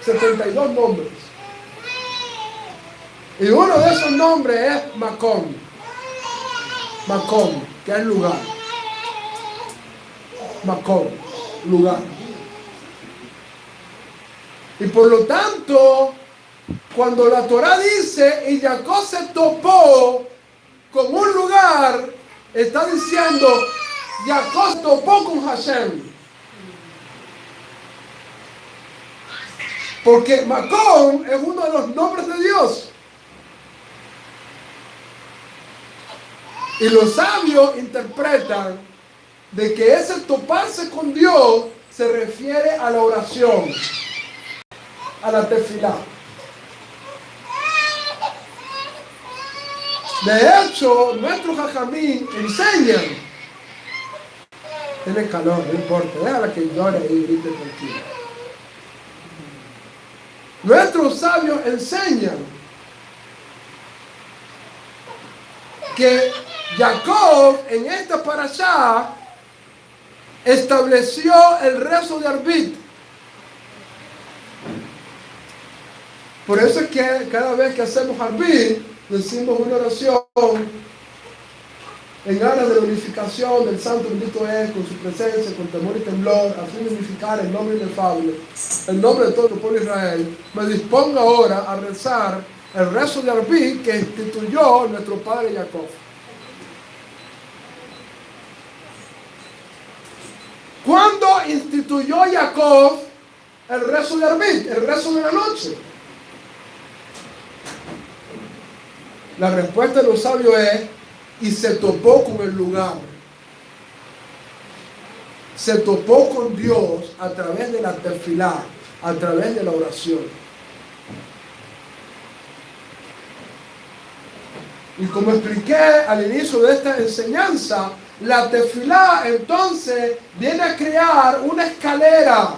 72 nombres. Y uno de esos nombres es Macón. Macón, que es lugar. Macón, lugar. Y por lo tanto, cuando la Torah dice, y Jacob se topó con un lugar, está diciendo, Jacob se topó con Hashem. Porque Macón es uno de los nombres de Dios. Y los sabios interpretan de que ese toparse con Dios se refiere a la oración, a la tefilá. De hecho, nuestros jajamín enseñan. Tiene calor, no importa, déjala que llore y grite tranquila. Nuestros sabios enseñan que Jacob en esta parashá estableció el rezo de Arbit. Por eso es que cada vez que hacemos Arbit, decimos una oración en aras de la unificación del santo bendito es, con su presencia, con temor y temblor, a fin de unificar el nombre inefable, el nombre de todo el pueblo de Israel. Me dispongo ahora a rezar el rezo de Arbit que instituyó nuestro padre Jacob. ¿Cuándo instituyó Jacob el rezo de Arbit, el rezo de la noche? La respuesta de los sabios es, y se topó con el lugar. Se topó con Dios a través de la tefilá, a través de la oración. Y como expliqué al inicio de esta enseñanza, la tefilá entonces viene a crear una escalera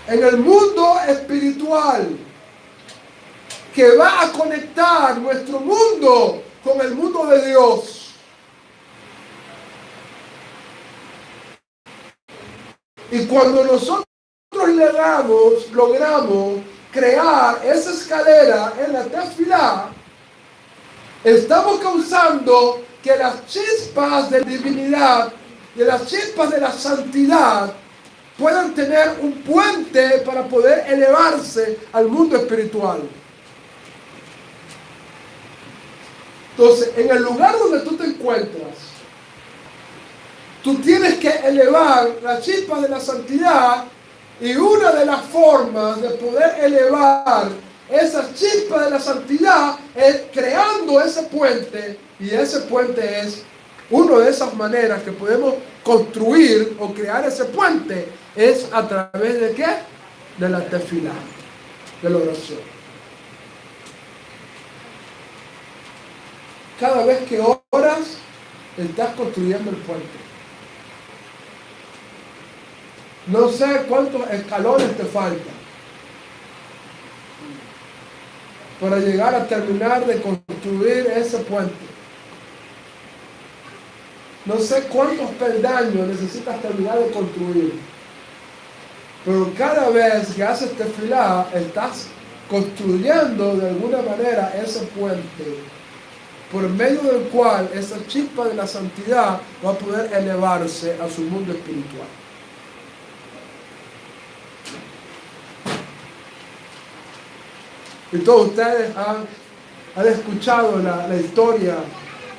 en el mundo espiritual que va a conectar nuestro mundo con el mundo de Dios. Y cuando nosotros logramos crear esa escalera en la tefilá, estamos causando que las chispas de divinidad y las chispas de la santidad puedan tener un puente para poder elevarse al mundo espiritual. Entonces, en el lugar donde tú te encuentras, tú tienes que elevar la chispa de la santidad, y una de las formas de poder elevar esas chispas de la santidad es creando ese puente, y ese puente es Una de esas maneras que podemos construir o crear ese puente es a través de ¿qué? De la tefilá, de la oración. Cada vez que oras, estás construyendo el puente. No sé cuántos escalones te faltan para llegar a terminar de construir ese puente. No sé cuántos peldaños necesitas terminar de construir. Pero cada vez que haces tefilá, estás construyendo de alguna manera ese puente por medio del cual esa chispa de la santidad va a poder elevarse a su mundo espiritual. Y todos ustedes han escuchado la historia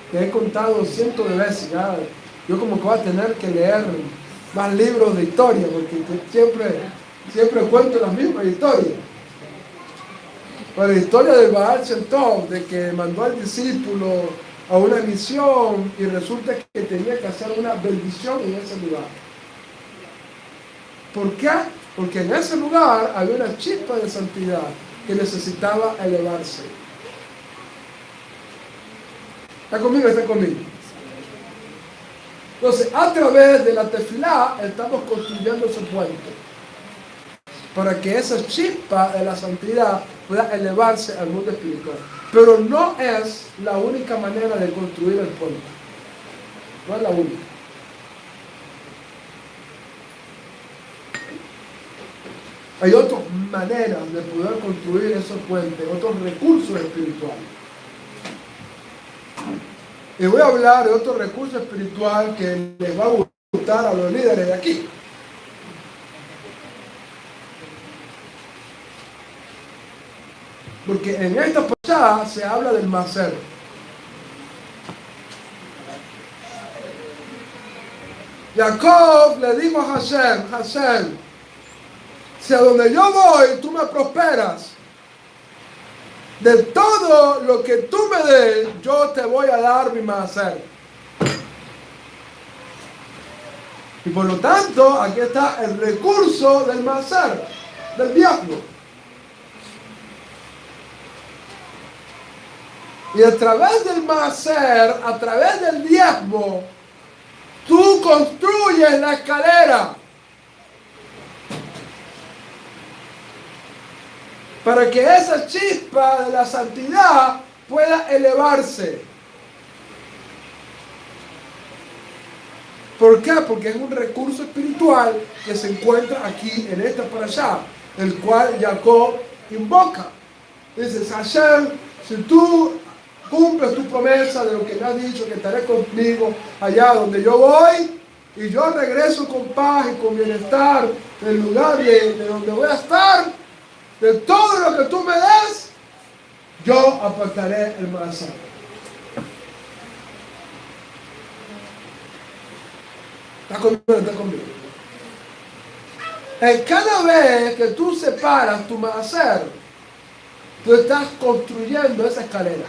que he contado cientos de veces. ¿Ya? Yo como que voy a tener que leer más libros de historia, porque siempre cuento las mismas historias. Pero la historia del Baal Shem Tov, de que mandó al discípulo a una misión y resulta que tenía que hacer una bendición en ese lugar. ¿Por qué? Porque en ese lugar había una chispa de santidad que necesitaba elevarse. ¿Está conmigo? ¿Está conmigo? Entonces, a través de la tefilá estamos construyendo ese puente para que esa chispa de la santidad pueda elevarse al mundo espiritual. Pero no es la única manera de construir el puente. No es la única. Hay otras maneras de poder construir esos puentes, otros recursos espirituales. Y voy a hablar de otro recurso espiritual que les va a gustar a los líderes de aquí. Porque en esta pasada se habla del maser. Jacob le dijo a Hashem, si a donde yo voy tú me prosperas, de todo lo que tú me des, yo te voy a dar mi maser. Y por lo tanto, aquí está el recurso del maser, del diezmo. Y a través del maser, a través del diezmo, tú construyes la escalera para que esa chispa de la santidad pueda elevarse. ¿Por qué? Porque es un recurso espiritual que se encuentra aquí en esta parashá, el cual Jacob invoca. Dice, Hashem, si tú cumples tu promesa de lo que me has dicho, que estaré conmigo allá donde yo voy, y yo regreso con paz y con bienestar del lugar de donde voy a estar, de todo lo que tú me des, yo apartaré el maser. ¿Está conmigo? ¿Está conmigo? Cada vez que tú separas tu maser, tú estás construyendo esa escalera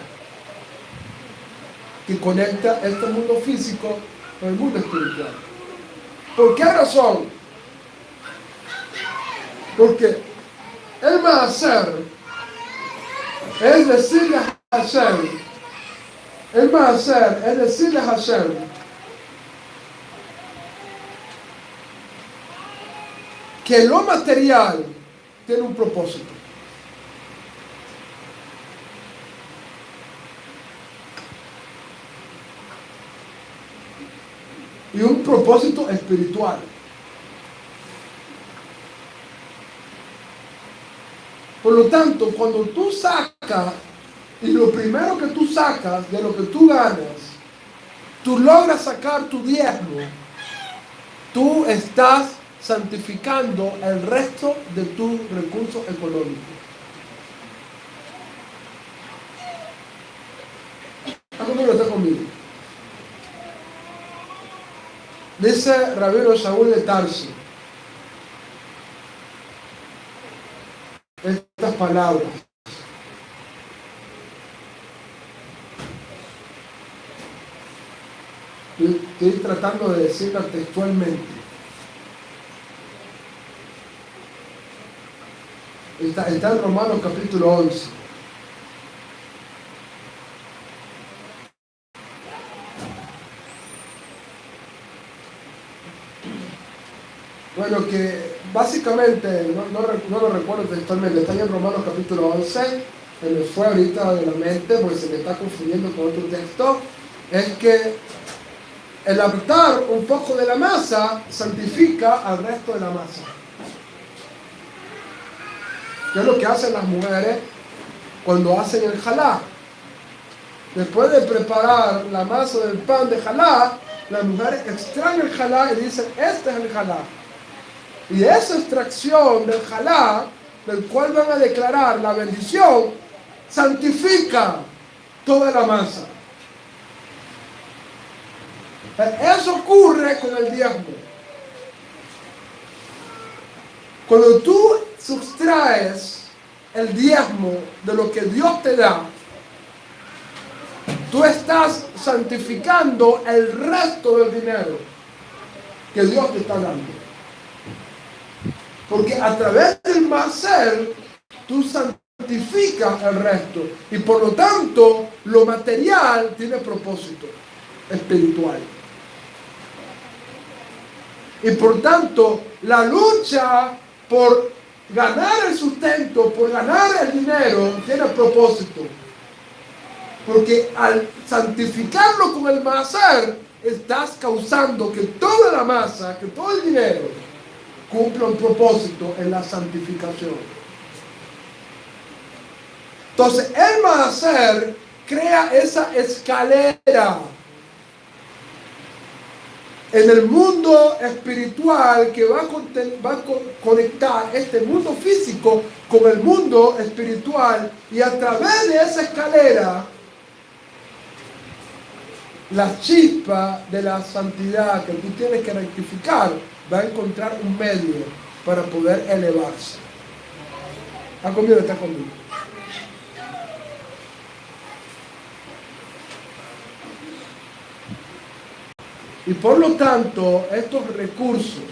que conecta este mundo físico con el mundo espiritual. ¿Por qué razón? Porque el maser es decirle a Hashem, el maser es decirle a Hashem, que lo material tiene un propósito. Y un propósito espiritual. Por lo tanto, cuando tú sacas, y lo primero que tú sacas de lo que tú ganas, tú logras sacar tu diezmo, tú estás santificando el resto de tu recurso económico. ¿Está conmigo? ¿Está conmigo? Dice Rabino Shaul de Tarso estas palabras: Estoy tratando de decirlo textualmente. Está en Romanos capítulo 11. Bueno, que básicamente, no lo recuerdo textualmente, está en Romanos capítulo 11, se me fue ahorita de la mente porque se me está confundiendo con otro texto, es que el apartar un poco de la masa santifica al resto de la masa. ¿Qué es lo que hacen las mujeres cuando hacen el jalá? Después de preparar la masa del pan de jalá, las mujeres extraen el jalá y dicen, este es el jalá. Y esa extracción del jalá, del cual van a declarar la bendición, santifica toda la masa. Eso ocurre con el diezmo. Cuando tú sustraes el diezmo de lo que Dios te da, tú estás santificando el resto del dinero que Dios te está dando. Porque a través del maaser, tú santificas el resto. Y por lo tanto, lo material tiene propósito espiritual. Y por tanto, la lucha por ganar el sustento, por ganar el dinero, tiene propósito. Porque al santificarlo con el maaser, estás causando que toda la masa, que todo el dinero, cumpla un propósito en la santificación. Entonces, el maaser crea esa escalera en el mundo espiritual que va a conectar este mundo físico con el mundo espiritual, y a través de esa escalera la chispa de la santidad que tú tienes que rectificar va a encontrar un medio para poder elevarse. ¿Está conmigo? ¿Está conmigo? Y por lo tanto, estos recursos,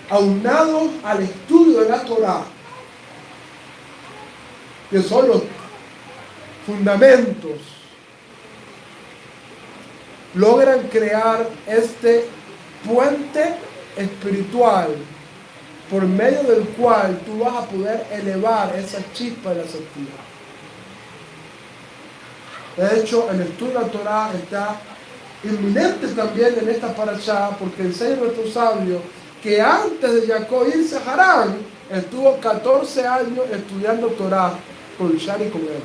aunados al estudio de la Torá, que son los fundamentos, logran crear este puente espiritual por medio del cual tú vas a poder elevar esa chispa de la santidad. De hecho, el estudio de la Torá está inminente también en esta parashá, porque enseña nuestro sabio que antes de Jacob irse a Harán, estuvo 14 años estudiando Torá con Shari y con él.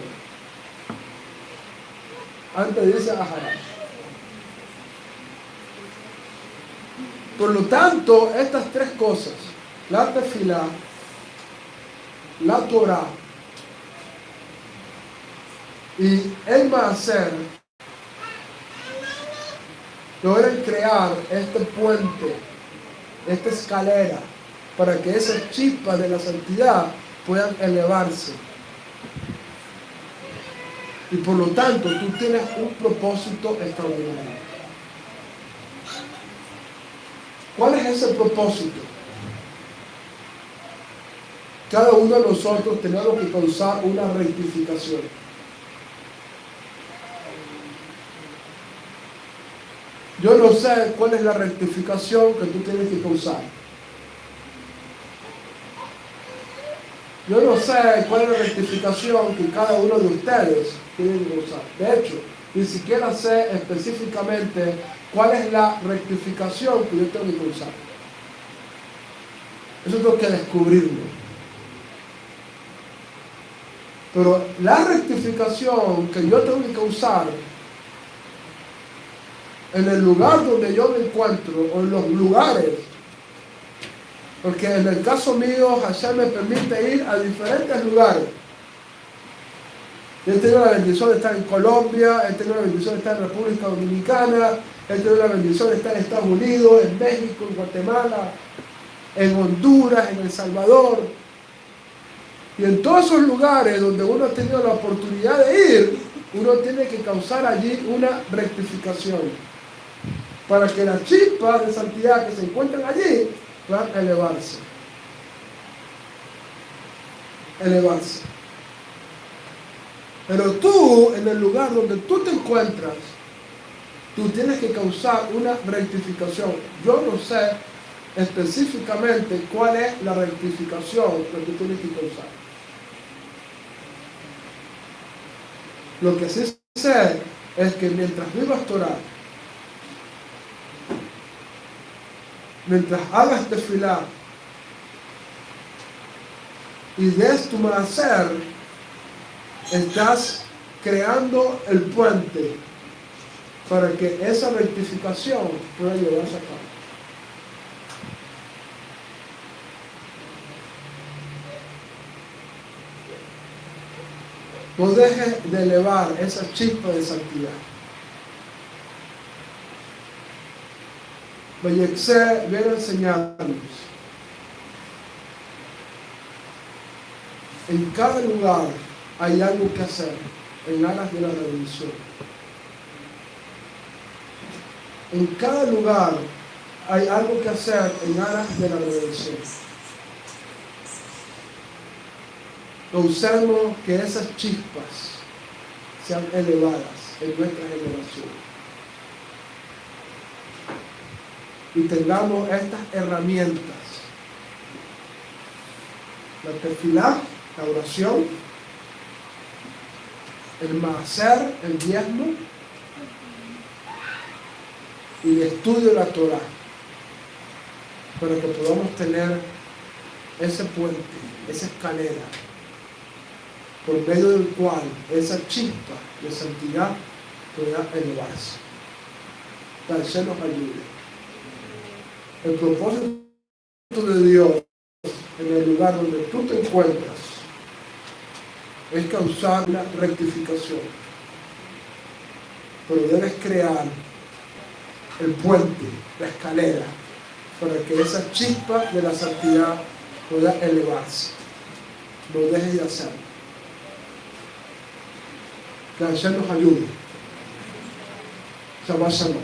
Antes de irse a Harán. Por lo tanto, estas tres cosas, la tefilá, la Torá y el maaser, logran crear este puente, esta escalera, para que esas chispas de la santidad puedan elevarse. Y por lo tanto, tú tienes un propósito extraordinario. ¿Cuál es ese propósito? Cada uno de nosotros tenemos que causar una rectificación. Yo no sé cuál es la rectificación que tú tienes que causar. Yo no sé cuál es la rectificación que cada uno de ustedes tiene que causar. De hecho, ni siquiera sé específicamente cuál es la rectificación que yo tengo que causar. Eso tengo que descubrirlo. Pero la rectificación que yo tengo que causar en el lugar donde yo me encuentro, o en los lugares, porque en el caso mío, Hashem me permite ir a diferentes lugares. He tenido la bendición de estar en Colombia, he tenido la bendición de estar en República Dominicana, he tenido la bendición de estar en Estados Unidos, en México, en Guatemala, en Honduras, en El Salvador. Y en todos esos lugares donde uno ha tenido la oportunidad de ir, uno tiene que causar allí una rectificación. para que las chispas de santidad que se encuentran allí puedan elevarse. Elevarse. Pero tú, en el lugar donde tú te encuentras, tú tienes que causar una rectificación. Yo no sé específicamente cuál es la rectificación que tú tienes que causar. Lo que sí sé es que mientras vivas Torah, mientras hagas tefilá y des tu maaser, estás creando el puente para que esa rectificación pueda llevarse a cabo. No dejes de elevar esa chispa de santidad. Vallexé viene a enseñarnos. En cada lugar hay algo que hacer en aras de la redención. En cada lugar hay algo que hacer en aras de la redención. Causemos que esas chispas sean elevadas en nuestra generación. Y tengamos estas herramientas. La tefilá, la oración, el maaser, el diezmo, y el estudio de la Torah, para que podamos tener ese puente, esa escalera, por medio del cual esa chispa de santidad pueda elevarse. Que el Señor nos ayude. El propósito de Dios en el lugar donde tú te encuentras es causar una rectificación, pero debes crear el puente, la escalera, para que esa chispa de la santidad pueda elevarse. No dejes de hacerlo. Que el Señor nos ayude. Shabbat Shalom.